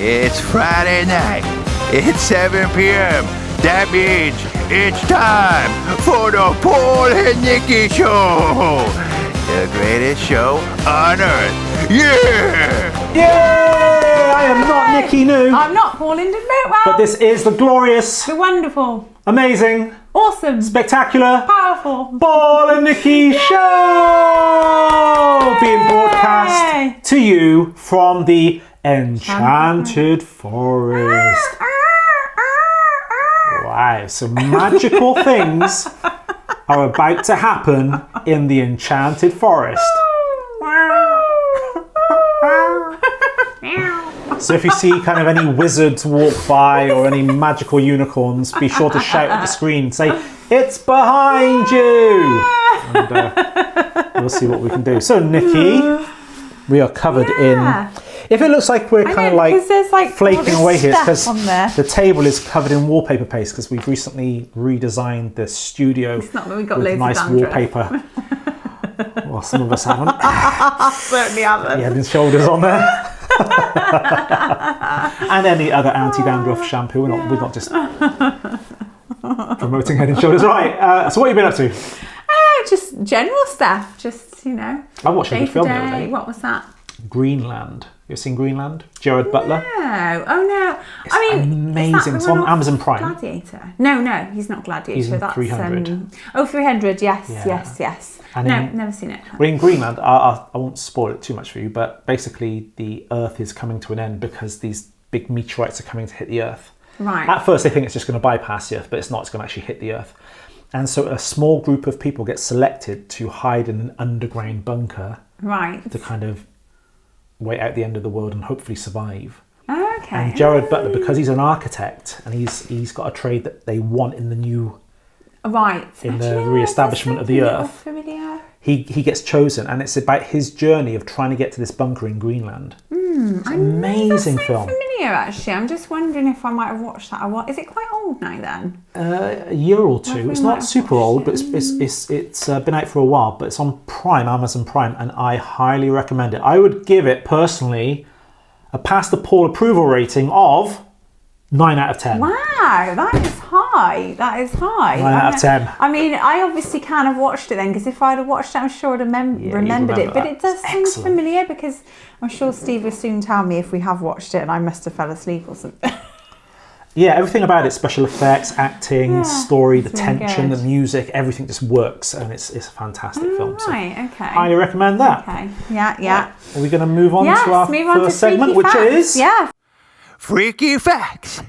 It's Friday night. It's 7 p.m. That means it's time for the Paul Nicky Show. The greatest show on earth. Yeah! Yay! I am not Nicky New. I'm not Paul Well. But this is the glorious, the wonderful, amazing, awesome, spectacular, powerful Paul and Nicky Show! Being broadcast to you from the enchanted forest. Wow, some magical things are about to happen in the enchanted forest. So if you see kind of any wizards walk by or any magical unicorns, be sure to shout at the screen and say, "It's behind you!" And we'll see what we can do. So Nicky, we are covered in... If it looks like we're kind of like flaking away here, it's because the table is covered in wallpaper paste because we've recently redesigned the studio with nice wallpaper. Well, some of us haven't. Certainly haven't. Head and shoulders on there. And any other anti-dandruff shampoo. We're not just promoting Head and Shoulders. Right, so what have you been up to? Just general stuff. Just, you know. I watched a good film the other day. What was that? Greenland. You ever seen Greenland? Gerard Butler? No. Oh, no. It's amazing. It's on Amazon Prime. Gladiator. No, he's not Gladiator. He's in That's 300. 300. Yes. And never seen it. Well, in Greenland, I won't spoil it too much for you, but basically the Earth is coming to an end because these big meteorites are coming to hit the Earth. Right. At first, they think it's just going to bypass the Earth, but it's not. It's going to actually hit the Earth. And so a small group of people get selected to hide in an underground bunker. Right. To kind of wait out the end of the world and hopefully survive. Okay. And Gerard Butler, because he's an architect and he's got a trade that they want in the new... Right. In the re-establishment of the Earth. Familiar. He gets chosen, and it's about his journey of trying to get to this bunker in Greenland. It's an amazing film. Familiar, actually. I'm just wondering if I might have watched that. Is it quite old now then? A year or two. It's not super old, but it's been out for a while. But it's on Prime, Amazon Prime, and I highly recommend it. I would give it personally a pass the Paul approval rating of 9 out of 10. Wow, that is high. 9 out of 10. I mean, I obviously can't have watched it then, because if I'd have watched it, I'm sure I'd have remembered it. But it does seem familiar, because I'm sure Steve will soon tell me if we have watched it and I must have fell asleep or something. Yeah, everything about it, special effects, acting, story, the tension, the music, everything just works, and it's a fantastic film. Right, so okay. I recommend that. Okay, yeah. Are we going to move on to our first segment, which is... Yeah. Freaky Facts.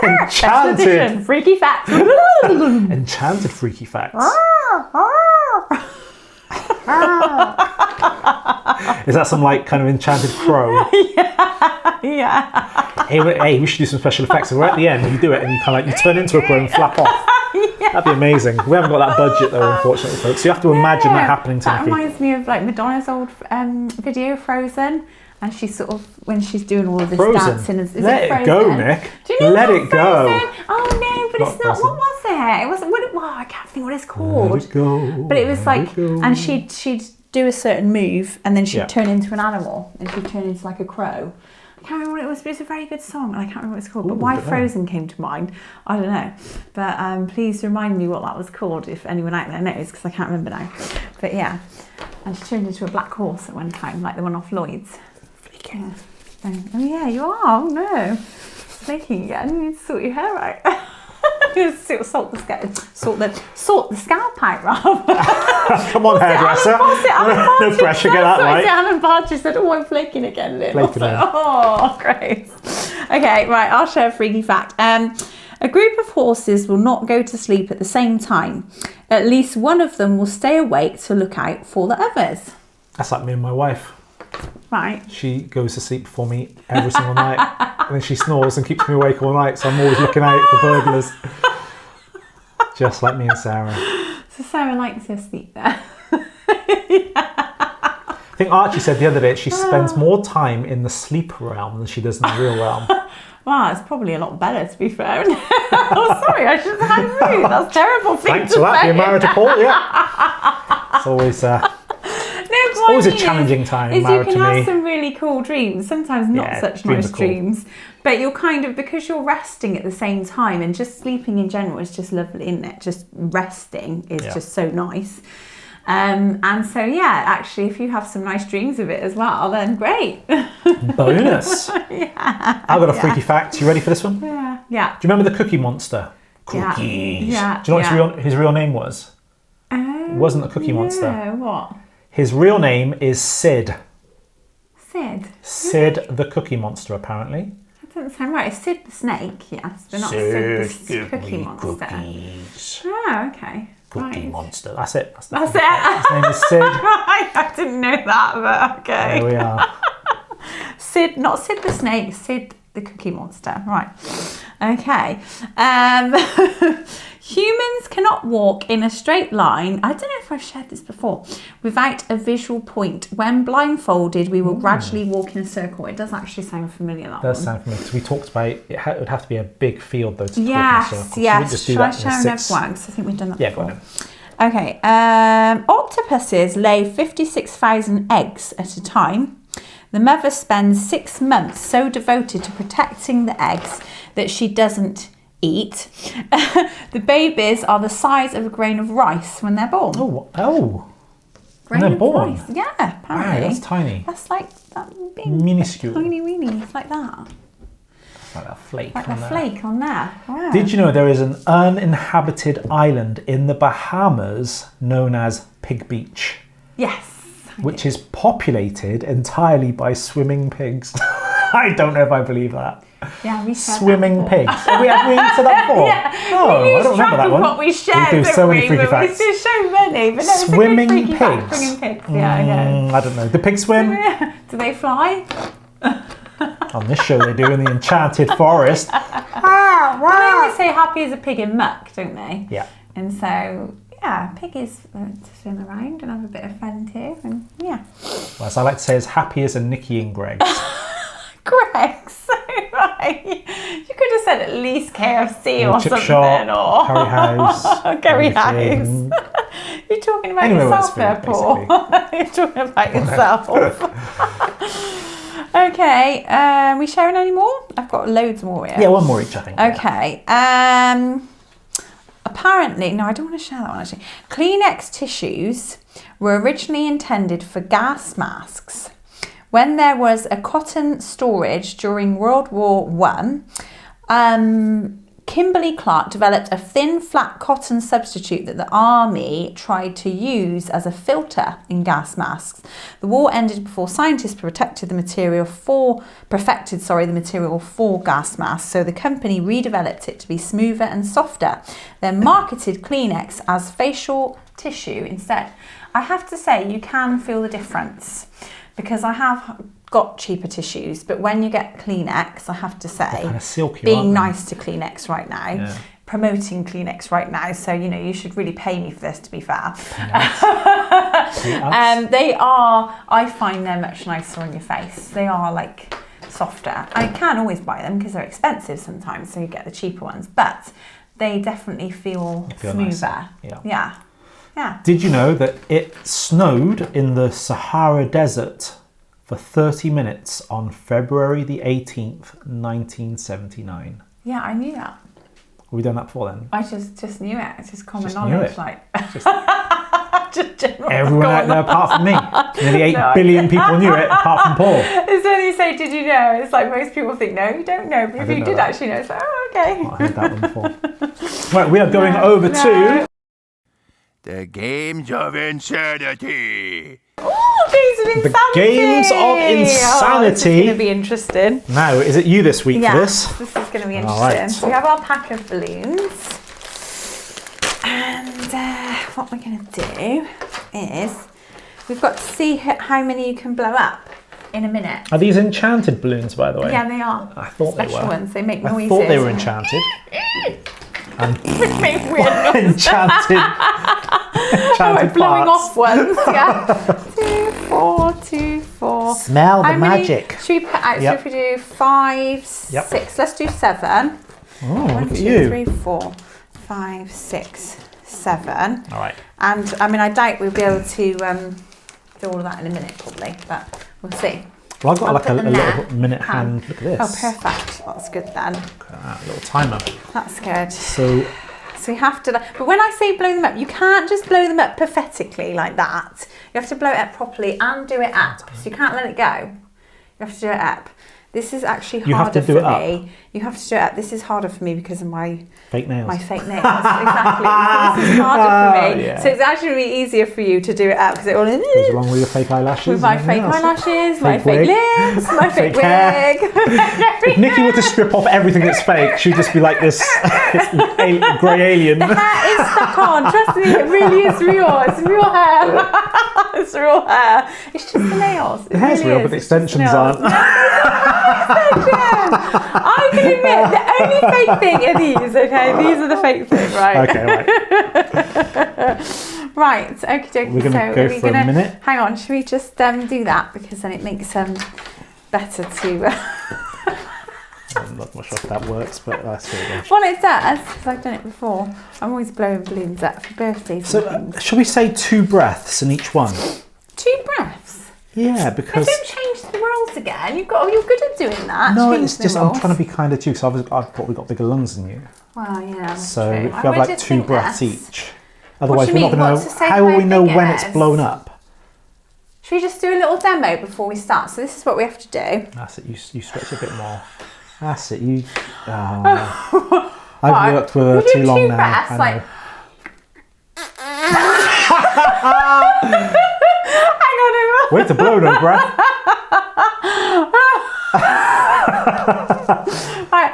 Enchanted Freaky Facts. Enchanted Freaky Facts. Is that some like kind of enchanted crow? Yeah. Hey, we should do some special effects. So we're at the end, and you do it, and you kind of like you turn into a crow and flap off. That'd be amazing. We haven't got that budget though, unfortunately, folks. So you have to imagine that happening to That Nicky. reminds me of like Madonna's old video, Frozen, and she's sort of when she's doing all of this dancing. Let it go, Nick. Do you know Let it go. Oh no, but it's not. What was it? It wasn't. I can't think what it's called. Let it go. But it was like, and she'd do a certain move, and then she'd turn into an animal, and she'd turn into like a crow. I can't remember what it was, but it's a very good song, and I can't remember what it's called. But why Frozen came to mind, I don't know. But please remind me what that was called if anyone out there knows, because I can't remember now. But yeah, and she turned into a black horse at one time, like the one off Lloyd's. Yeah. Oh yeah, you are. Oh no, flaking again. You need to sort your hair out. Sort the scalp out, rather. Come on, hairdresser. No pressure, get that right. Alan Barger said, "Oh, I'm flaking again, Lynn." Oh, great. Okay, right. I'll share a freaky fact. A group of horses will not go to sleep at the same time. At least one of them will stay awake to look out for the others. That's like me and my wife. Right. She goes to sleep before me every single night, and then she snores and keeps me awake all night. So I'm always looking out for burglars. Just like me and Sarah. So Sarah likes her sleep there. I think Archie said the other day she spends more time in the sleep realm than she does in the real realm. Well, it's probably a lot better, to be fair. Oh, sorry, I shouldn't have rude. That's a terrible thing Thanks to for that, say. being married to Paul, yeah. It's always, always a challenging time married to me. You can have some really cool dreams, sometimes not such nice dreams. But you're kind of, because you're resting at the same time, and just sleeping in general is just lovely, isn't it? Just resting is just so nice. And so, yeah, actually, if you have some nice dreams of it as well, then great. Bonus. Yeah. I've got a freaky fact. You ready for this one? Yeah. Yeah. Do you remember the Cookie Monster? Cookies. Yeah. Do you know what his real name was? It wasn't the Cookie Monster. No, what? His real name is Sid. Sid? Sid the Cookie Monster, apparently. That doesn't sound right. It's Sid the Snake, yes, but not Sid the Cookie Monster. Cookies. Oh, okay. Cookie Monster. That's it. That's it. His name is Sid. I didn't know that, but okay. There we are. Sid, not Sid the Snake, Sid the Cookie Monster. Right. Okay. Humans cannot walk in a straight line. I don't know if I've shared this before. Without a visual point. When blindfolded, we will gradually walk in a circle. It does actually sound familiar, that one. It does sound familiar. Because we talked about it would have to be a big field, though, to yes, walk in a circle. Yes, Just shall I share another one? Because I think we've done that before. Go on. Okay. Octopuses lay 56,000 eggs at a time. The mother spends 6 months so devoted to protecting the eggs that she doesn't eat. The babies are the size of a grain of rice when they're born. Oh. Grain when they're of born? Rice. Yeah, apparently. Wow, that's tiny. That's like that big, minuscule. Tiny weenie. It's like that. Like a flake Like on a there. flake on there. Wow. Did you know there is an uninhabited island in the Bahamas known as Pig Beach? Yes. Which is populated entirely by swimming pigs. I don't know if I believe that. Yeah, we said swimming pigs. Have we said that before? Yeah, oh, we I don't remember that one. What we shared, we do so many freaky facts. There's so many, but no, swimming it's a good freaky pigs. Fact. Swimming pigs. Yeah, I know. I don't know. Do pigs swim? Do they fly? On this show, they do in the enchanted forest. They always say happy as a pig in muck, don't they? Yeah. And so, yeah, pig is to swim around and have a bit of fun too, and yeah. Well, as I like to say, as happy as a Nicky and Greg's. Greg's, right. You could have said at least KFC or Chip something. Shop, or Curry House. Curry House. You're talking about yourself there, Paul. You're talking about yourself. Okay, we sharing any more? I've got loads more here. Yeah, one more each, I think. Okay. Apparently, no, I don't want to share that one actually. Kleenex tissues were originally intended for gas masks. When there was a cotton storage during World War I, Kimberly Clark developed a thin, flat cotton substitute that the army tried to use as a filter in gas masks. The war ended before scientists perfected the material for gas masks, so the company redeveloped it to be smoother and softer, then marketed Kleenex as facial tissue instead. I have to say, you can feel the difference, because I have got cheaper tissues, but when you get Kleenex, I have to say, kind of silky, being nice to Kleenex right now, promoting Kleenex right now, so you should really pay me for this, to be fair. They are, I find they're much nicer on your face. They are like softer. I can always buy them because they're expensive sometimes, so you get the cheaper ones, but they definitely feel smoother. Nicer. Yeah. Did you know that it snowed in the Sahara Desert for 30 minutes on February the 18th, 1979? Yeah, I knew that. Have we done that before then? I just knew it. It's just common Just knowledge. Just general. Everyone out there apart from me. Nearly 8 billion people knew it apart from Paul. It's when you say, did you know? It's like most people think, no, you don't know. But if you did actually know, it's like, oh, okay. I heard that one before. Right, we are going over to... The Games of Insanity. Oh, Games of Insanity. The Games of Insanity. Oh, this is going to be interesting. Now, is it you this week for this? This is going to be interesting. Right. So we have our pack of balloons. And what we're going to do is, we've got to see how many you can blow up in a minute. Are these enchanted balloons, by the way? Yeah, they are. I thought they were. Special ones. They make noises. I thought they were enchanted. Which make weird noises. Enchanted Oh, blowing parts. off ones, yeah. 2, 4, 2, 4. Smell the How many magic. should we put out? Yep. So if we do 5, 6, let's do 7. Oh, 1, look at 2, you. 3, 4, 5, 6, 7. All right. And I mean, I doubt we'll be able to do all of that in a minute, probably, but we'll see. Well, I've got like a put them there. little minute hand. Look at this. Oh, perfect. That's good then. Look at that little timer. That's good. So So you have to, but when I say blow them up, you can't just blow them up pathetically like that. You have to blow it up properly and do it up. So you can't let it go. You have to do it up. This is actually You have harder to do for it up. me. You have to do it up. This is harder for me because of my fake nails. fake nails. Exactly. So this is harder for me. Yeah. So it's actually really easier for you to do it up because it all Goes along with your fake eyelashes. with my and fake everything else. eyelashes, my Fake fake wig. lips, my fake Fake hair. wig. If Nikki were to strip off everything that's fake, she'd just be like this grey alien. The hair is stuck on. Trust me, it really is real. It's real hair. It's real hair. It's just the nails. The hair's real, but the extensions aren't. I can admit, the only fake thing are these, okay? These are the fake thing, right? Okay, right. Right, okie dokie. We're going to So go are we for a minute. Hang on, should we just do that? Because then it makes better to... I'm not sure if that works, but that's good. Well, it does, because I've done it before. I'm always blowing balloons up for birthdays. So, shall we say 2 breaths in each one? 2 breaths? Yeah, But because... don't change the rules again. You're good at doing that. No, Change it's the just I'm rules. trying to be kind of too, because I've probably got bigger lungs than you. Well, yeah, that's So true. if we I have like would 2 think breaths this. each. Otherwise, do we're you not mean? going What, to to know. say How will how we know big when it it's is? blown up? Should we just do a little demo before we start? So this is what we have to do. That's it. You stretch a bit more. That's it. You. Oh, I've Right. worked with her We do too long 2 now. breaths, I like... know. Hang on a minute. Wait to blow no breath. Right.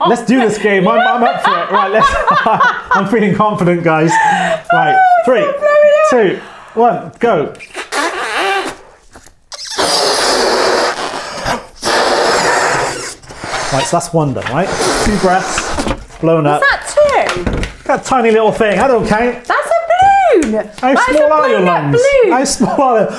Let's do this game. I'm up for it. Right, let's. I'm feeling confident, guys. Right, 3, 2, 1, go. Right, so that's 1 done, right? 2 breaths, blown up. Is that 2? That tiny little thing. I don't count. That's a balloon. How That's small a are your blown up lungs? balloon. How small are they?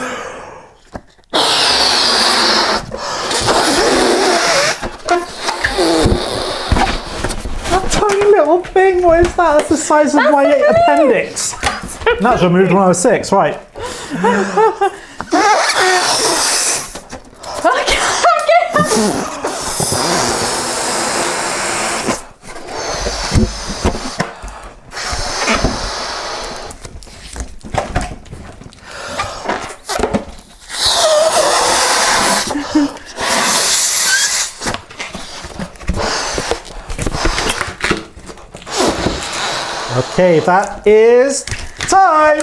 That tiny little thing, what is that? That's the size of my appendix. And that's removed when I was 6, right. Okay, that is time!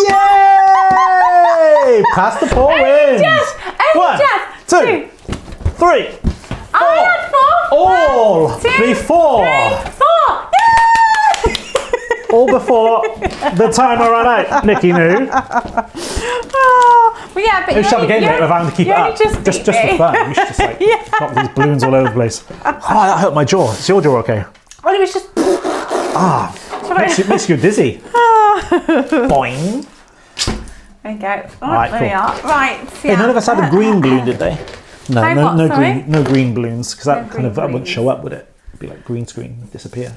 Yay! Pass the Paul wins! Only 1, 2, 3, 4. I had 4. All 1, 2, before. 3, 4. All before the timer ran out. Nikki knew. Oh, well, yeah, but We should have a game later of having to keep you it only up. just for beat me. fun. We should just like knock these balloons all over the place. Oh, that hurt my jaw. Is your jaw okay? Well, it was just... Makes you dizzy. Boing. There you go. Oh, Right, there we cool. are. Right. So Hey, none of us had a green balloon, did they? No, Hey, no, what, no sorry? green, no green balloons, because that No kind of green that wouldn't balloons. show up, would it? It'd be like green screen, disappear.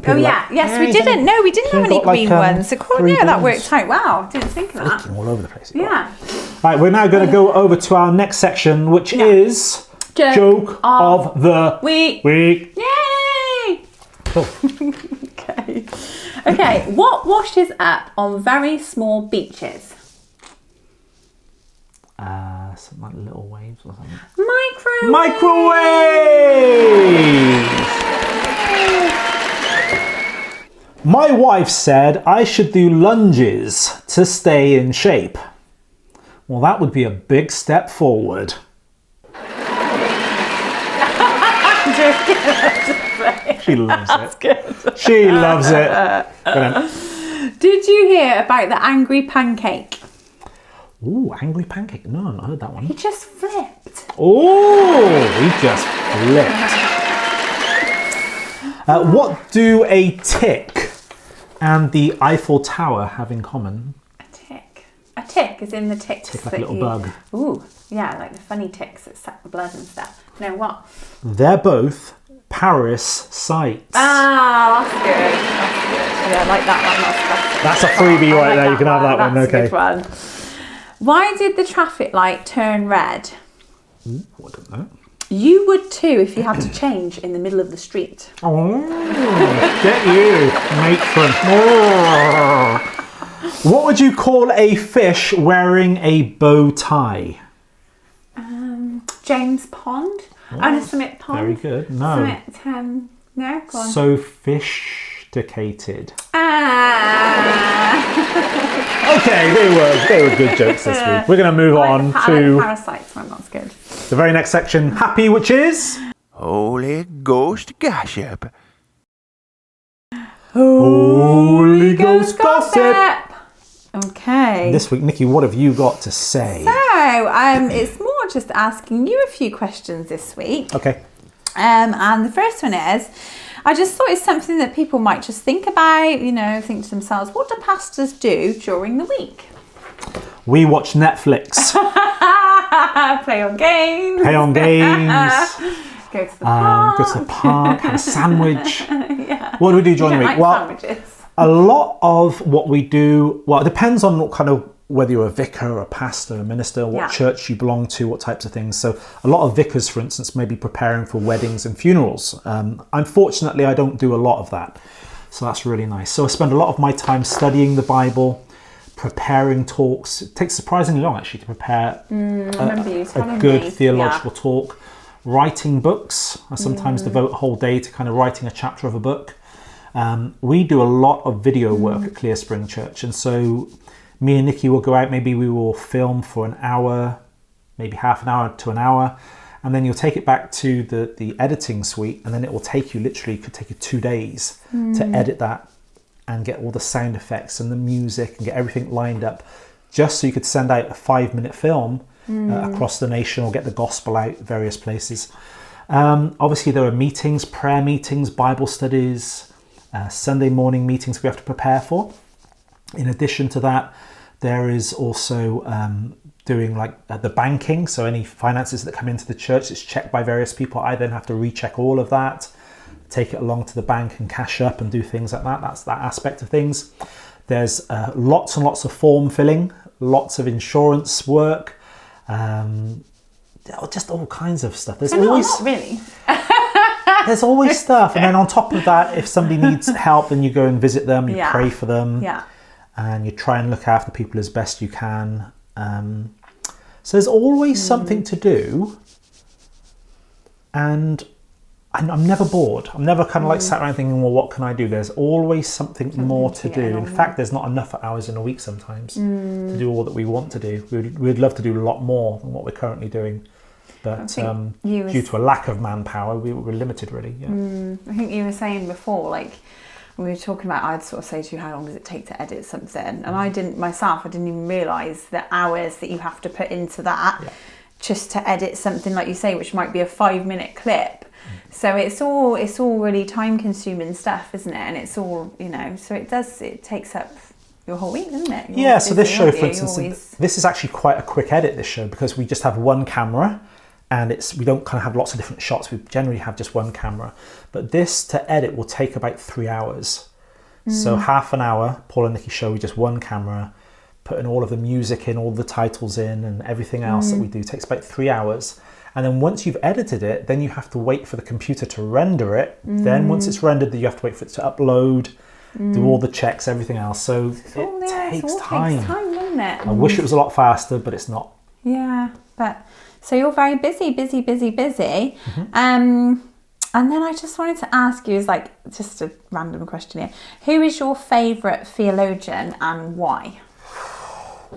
Oh yeah, yes, we didn't. No, we didn't have any got, like, green ones. So cool, 3 yeah, that balloons. worked out. Wow, didn't think of that. All over the place. Yeah. Right, we're now going to go over to our next section, which is Joke of the Week. Week. Yay! Cool. Okay. Okay, what washes up on very small beaches? Something like little waves or something. Microwave. Microwave! My wife said I should do lunges to stay in shape. Well, that would be a big step forward. She loves it. Good. She loves it. Brilliant. Did you hear about the angry pancake? Ooh, angry pancake. No, I've not heard that one. He just flipped. Oh, he just flipped. What do a tick and the Eiffel Tower have in common? A tick. A tick is in the ticks. Tick like a little bug. Ooh, yeah, like the funny ticks that suck the blood and stuff. No, what? They're both Paris sites. Ah, that's good. That's good. Yeah, I like that one. That's a freebie right there. You can have that one. That's Okay. a good one. Why did the traffic light turn red? Ooh, I don't know. You would too if you had to change in the middle of the street. Oh, get you, matron. Oh. What would you call a fish wearing a bow tie? James Pond? Something Pond? Very good. No. Something, no, go on. Sophisticated. Ah. Okay, they were good jokes this week. We're going to move on to parasites one. That's good. the very next section, Happy, which is Holy Ghost gossip. Holy Ghost gossip. Okay. This week, Nikki, what have you got to say? So, it's more just asking you a few questions this week. Okay. And the first one is, I just thought it's something that people might just think about, think to themselves, what do pastors do during the week? We watch Netflix. Play on games. Pay on games. Go to the park. Go to the park, have a sandwich. Yeah. What do we do during the week? Like sandwiches. A lot of what we do, it depends on what kind of, whether you're a vicar, a pastor, a minister, what church you belong to, what types of things. So a lot of vicars, for instance, may be preparing for weddings and funerals. Unfortunately, I don't do a lot of that. So that's really nice. So I spend a lot of my time studying the Bible, preparing talks. It takes surprisingly long, actually, to prepare a good theological talk. Writing books. I sometimes devote a whole day to kind of writing a chapter of a book. We do a lot of video work at Clear Spring Church, and so me and Nikki will go out, maybe we will film for an hour, maybe half an hour to an hour, and then you'll take it back to the editing suite, and then it will take you, literally could take you 2 days to edit that and get all the sound effects and the music and get everything lined up, just so you could send out a 5-minute film across the nation or get the gospel out various places. Obviously there are meetings, prayer meetings, Bible studies, Sunday morning meetings we have to prepare for. In addition to that, there is also doing the banking. So any finances that come into the church, it's checked by various people. I then have to recheck all of that, take it along to the bank and cash up and do things like that. That's that aspect of things. There's lots and lots of form filling, lots of insurance work, just all kinds of stuff. There's always not really. There's always stuff. And then on top of that, if somebody needs help, then you go and visit them, you pray for them. Yeah. And you try and look after people as best you can. So there's always something to do, and I'm never bored. I'm never kind of sat around thinking, well, what can I do? There's always something more to do. In fact, there's not enough hours in a week sometimes to do all that we want to do. We'd love to do a lot more than what we're currently doing. But due to a lack of manpower, we were limited, really. Yeah. I think you were saying before, we were talking about, I'd sort of say to you, how long does it take to edit something? And I didn't even realise the hours that you have to put into that just to edit something, like you say, which might be a 5-minute clip. So it's all really time consuming stuff, isn't it? And it's all, so it takes up your whole week, doesn't it? So this show, for instance, this is actually quite a quick edit, this show, because we just have one camera. And we don't kind of have lots of different shots. We generally have just one camera. But this to edit will take about 3 hours. So half an hour, Paul and Nicky Show with just one camera, putting all of the music in, all the titles in, and everything else that we do takes about 3 hours. And then once you've edited it, then you have to wait for the computer to render it. Then once it's rendered, then you have to wait for it to upload, do all the checks, everything else. So it takes time. Doesn't it? I wish it was a lot faster, but it's not. Yeah, but... So you're very busy. And then I just wanted to ask you, just a random question here. Who is your favourite theologian and why?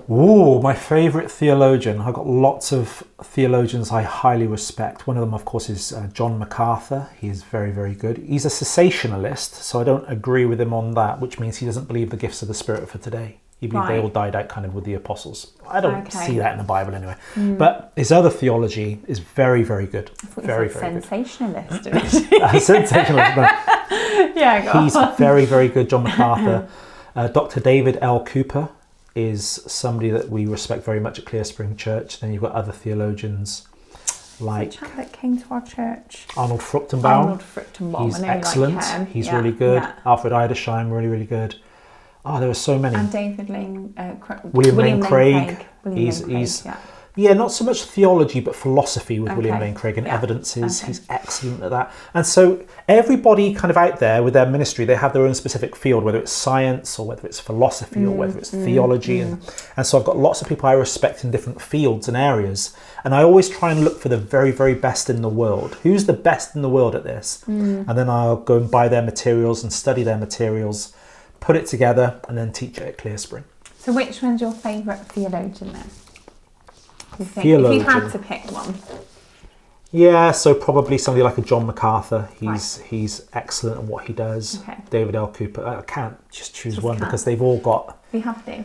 Ooh, my favourite theologian. I've got lots of theologians I highly respect. One of them, of course, is John MacArthur. He's very, very good. He's a cessationalist, so I don't agree with him on that, which means he doesn't believe the gifts of the Spirit for today. He believes they all died out kind of with the apostles. I don't see that in the Bible anyway. But his other theology is very, very good. Very, very sensationalist. good. Sensationalist. Yeah, go He's on. very, very good, John MacArthur. Dr. David L. Cooper is somebody that we respect very much at Clear Spring Church. Then you've got other theologians like the chap that came to our church. Arnold Fruchtenbaum. Arnold Fruchtenbaum. He's I know excellent. You like him. He's Yeah, really good. yeah. Alfred Edersheim, really, really good. Oh, there were so many. And David Lane, William Lane Craig. He's Yeah, not so much theology, but philosophy with William Lane Craig and yeah. evidences. Okay. He's excellent at that. And so everybody kind of out there with their ministry, they have their own specific field, whether it's science or whether it's philosophy or whether it's theology. And so I've got lots of people I respect in different fields and areas. And I always try and look for the very, very best in the world. Who's the best in the world at this? And then I'll go and buy their materials and study their materials, put it together, and then teach it at Clear Spring. So which one's your favourite theologian then? Theologian. If you had to pick one. Yeah, so probably somebody like a John MacArthur. He's excellent at what he does. Okay. David L. Cooper. I can't just choose Just one can't. because they've all got... You have to.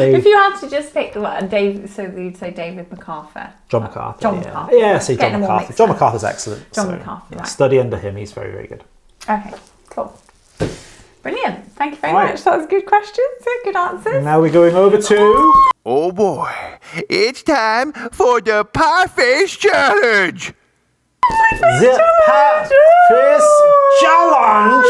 If you had to just pick one, so you'd say David MacArthur. John MacArthur. John yeah. MacArthur. Yeah, say Getting John them all MacArthur. mixed John up. MacArthur's excellent. John so, MacArthur, yeah, right. study under him. He's very, very good. Okay, cool. Brilliant. Thank you very Right. much. That was good questions. Good answers. Now we're going over to... Oh boy, it's time for the Pie Face Challenge. The Pie Face Challenge!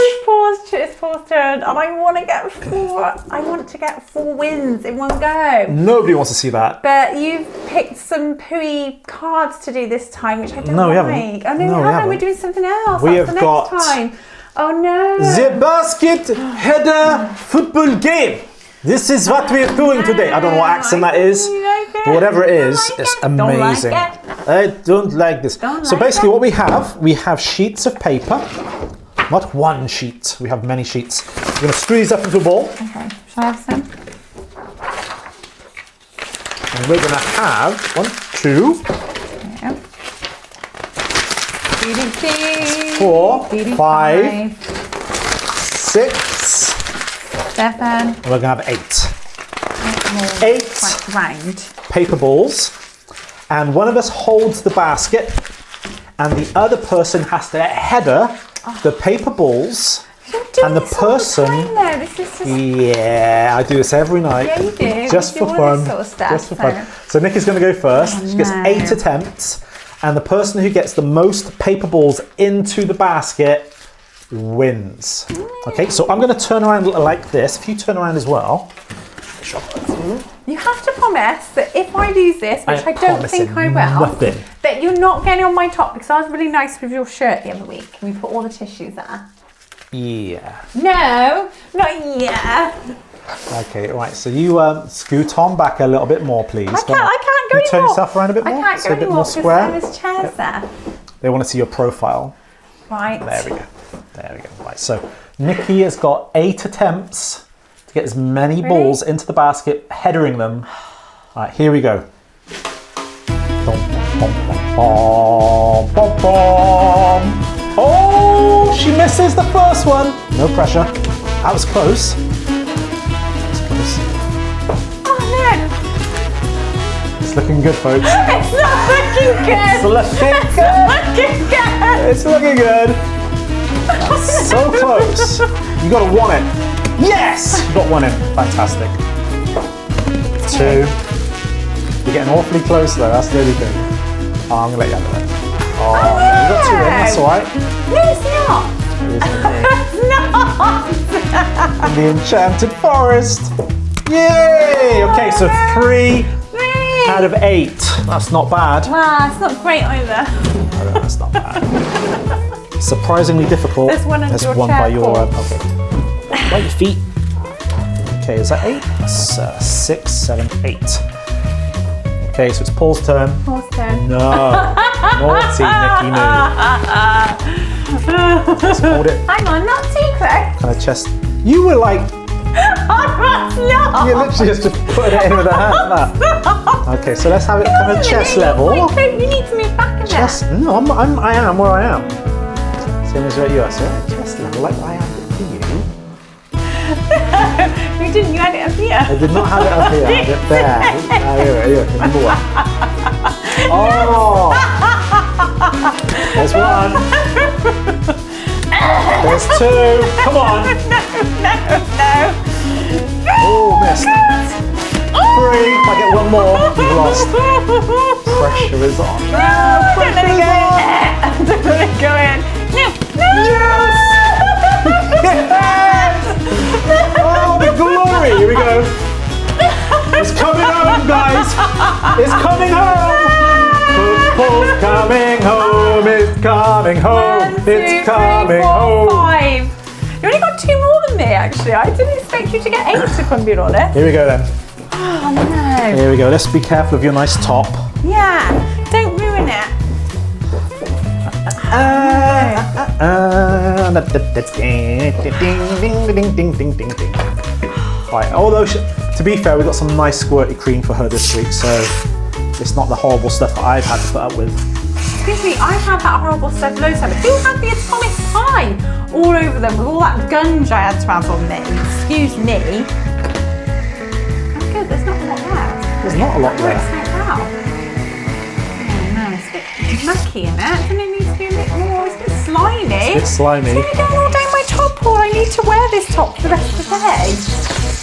It's Paul's turn, and I want to get 4. I want to get 4 wins in one go. Nobody wants to see that. But you've picked some pooey cards to do this time, which I don't No, we like. haven't. Oh no, No, we we haven't. haven't. We're doing something else. We That's have the got next time. Oh no. The basket header football game. This is what we're doing today. I don't know what accent that is. But whatever it is, it's amazing. I don't like this. So basically what we have sheets of paper. Not one sheet. We have many sheets. We're going to screw these up into a ball. Okay, shall I have some? And we're going to have 1, 2, 4, 5, 6, 7. and we're going to have 8. 8 Quite round. paper balls, and one of us holds the basket, and the other person has to header the paper balls, and the person. This is just... Yeah, I do this every night. Yeah, you do. Just You for do all fun. this sort of stuff, Just for fun. So Nikki's going to go first. She gets 8 attempts, and the person who gets the most paper balls into the basket wins. Okay, so I'm going to turn around like this. If you turn around as well. You have to promise that if I lose this, which I don't think I will, nothing. that you're not getting on my top, because I was really nice with your shirt the other week. We put all the tissues there. Yeah. No, not yet. Okay, right. So you scoot on back a little bit more, please. I can't go you anymore. turn yourself around a bit more. I can't so go a bit anymore more because square. there's chairs there. They want to see your profile. Right. There we go. There we go. Right. So Nikki has got 8 attempts to get as many balls into the basket, headering them. All right, here we go. Oh, she misses the first one. No pressure. That was close. That was close. Oh no! It's looking good, folks. It's not looking good! It's looking good. It's looking good. That's so close. You got to want it. Yes! You got one in. Fantastic. 2. You're getting awfully close though. That's the only thing. Oh, I'm going to let you have it. Oh, no. You got 2 in. That's all right. No, it's not. It isn't me. It's not. In the enchanted forest. Yay! Okay, so 3 out of 8. That's not bad. Wow, it's not great either. No, that's not bad. Surprisingly difficult. There's one under There's your one chair, by your Paul. okay. By your feet. Okay, is that 8? That's 6, 7, 8. Okay, so it's Paul's turn. Paul's turn. No. Naughty, Nikki, no. Just hold it Hang on, not too close. kind of chest. You were like, No. you literally just put it in with a hand like that. Okay, so let's have it kind of chest level. You need to move back a bit. Chest, no, I am where I am. Same as where you are, so chest level, like I am for you. You didn't, you had it up here. I did not have it up here, I had it there. Here, number 1. Oh! There's one. There's two. Come on. No. Oh, missed. Three. If I get one more, you've lost. Pressure is on. No, don't let it go in. Don't let it go in. No. Yes! Oh, the glory. Here we go. It's coming home, guys. It's coming home. Football's coming home. It's coming home. It's coming home. 5. You only got 2 more than me, actually. I didn't expect you to get 8, if I'm being honest. Here we go then. Oh, no. Here we go. Let's be careful of your nice top. Yeah, don't ruin it. Ding. Right, although to be fair, we've got some nice squirty cream for her this week, so it's not the horrible stuff that I've had to put up with. Excuse me, I've had that horrible stuff loads of times. Who had the atomic pie all over them with all that gunge I had to have on me? Excuse me. That's good, there's not a lot left. There's not a lot Works there. like that. Oh no, it's a bit mucky in it. Doesn't it need to be a bit more? It's a bit slimy. It's a bit slimy. It's going all down my top, Paul. I need to wear this top for the rest of the day.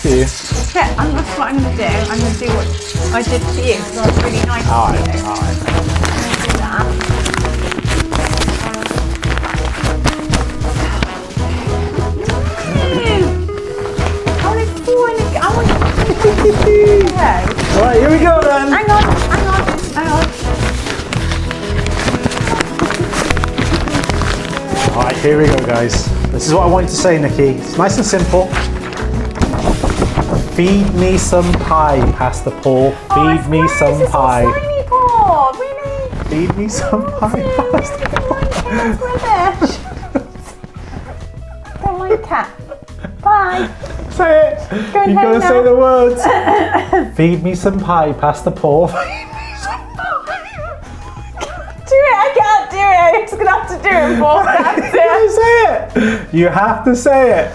Here. Yeah, and that's what I'm going to do. I'm going to do what I did for you because I was really nice to you. Alright. Do that. Alright, here we go then. Hang on. Alright, here we go, guys. This is what I want you to say, Nikki. It's nice and simple. Feed me some pie, Pastor Paul. Feed me some pie. Slimy, Paul. Really? Feed me some pie, Pastor Paul. Rubbish. Don't like it. Bye. Say it. You've got to say the words. Feed me some pie, Pastor Paul. I can't do it. I'm just going to have to do it, Paul. That's it. Say it. You have to say it.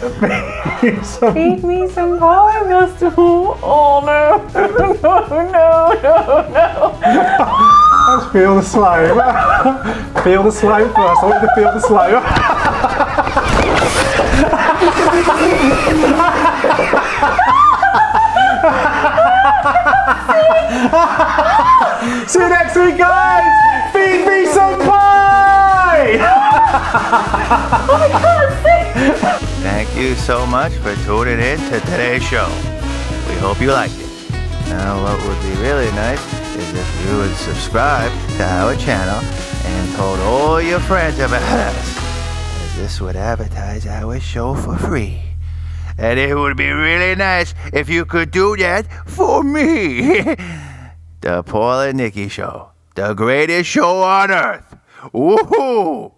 Feed me some pie, Pastor Paul. Oh, no. No. Let's feel the slime. Feel the slime first. I want you to feel the slime. See you next week, guys. Feed me some pie. Thank you so much for tuning in to today's show. We hope you liked it. Now, what would be really nice is if you would subscribe to our channel and told all your friends about us, as this would advertise our show for free. And it would be really nice if you could do that for me. The Paul and Nicky Show, the greatest show on earth. Woohoo!